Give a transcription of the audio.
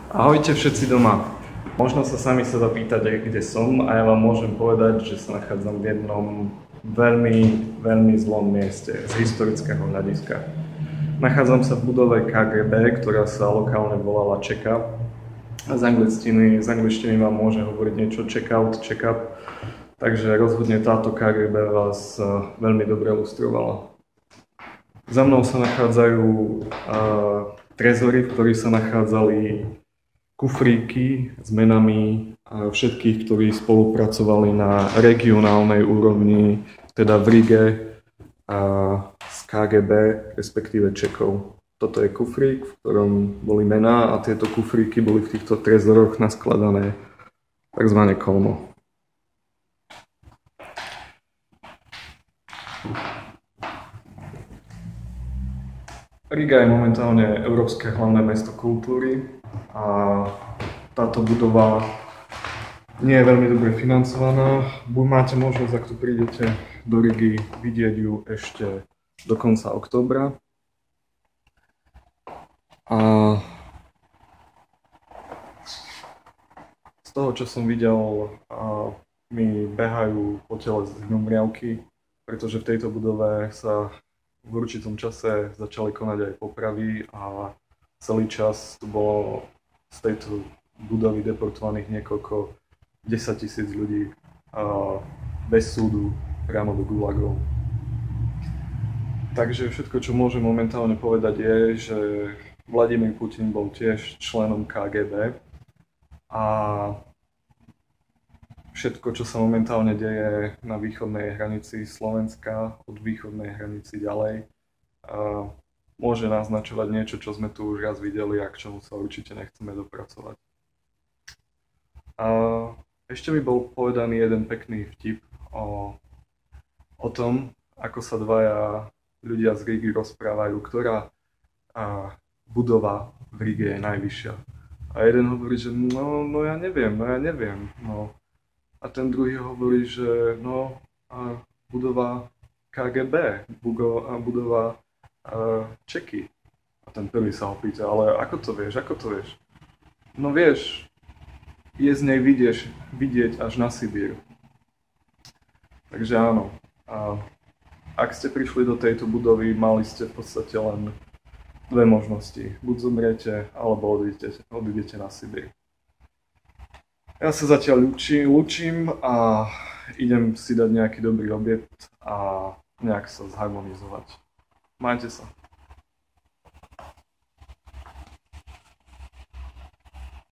Ahojte všetci doma. Možno sa sami sa zapýtate, kde som, a ja vám môžem povedať, že sa nachádzam v jednom veľmi zlom mieste z historického hľadiska. Nachádzam sa v budove KGB, ktorá sa lokálne volala Check-up. Z angličtiny vám môže hovoriť niečo check-out, check-up. Takže rozhodne táto KGB vás veľmi dobre ilustrovala. Za mnou sa nachádzajú trezory, v ktorých sa nachádzali kufríky s menami všetkých, ktorí spolupracovali na regionálnej úrovni, teda v Rige s KGB, respektíve Čekov. Toto je kufrík, v ktorom boli mená, a tieto kufríky boli v týchto trezoroch naskladané tzv. Kolmo. Riga je momentálne európske hlavné mesto kultúry a táto budova nie je veľmi dobre financovaná. Máte možnosť, ak tu prídete do Rigy, vidieť ju ešte do konca októbra. A z toho, čo som videl, mi behajú po tele zhmriavky, pretože v tejto budove sa v určitom čase začali konať aj popravy a celý čas tu bolo z tejto budovy deportovaných niekoľko 10 000 ľudí bez súdu priamo do gulagov. Takže všetko, čo môžem momentálne povedať, je, že Vladimír Putin bol tiež členom KGB a všetko, čo sa momentálne deje na východnej hranici Slovenska, od východnej hranici ďalej, môže naznačovať niečo, čo sme tu už raz videli a k čomu sa určite nechceme dopracovať. Ešte mi bol povedaný jeden pekný vtip o tom, ako sa dvaja ľudia z Rigy rozprávajú, ktorá budova v Rige je najvyššia. A jeden hovorí, že no ja neviem. No. A ten druhý hovorí, že budova KGB, budova Čeky. A ten prvý sa ho pýta, ale ako to vieš? No vieš, je z nej vidieť až na Sibír. Takže áno, ak ste prišli do tejto budovy, mali ste v podstate len dve možnosti. Buď zomriete, alebo odídete na Sibír. Ja sa zatiaľ ľúčim a idem si dať nejaký dobrý obed a nejak sa zharmonizovať. Majte sa.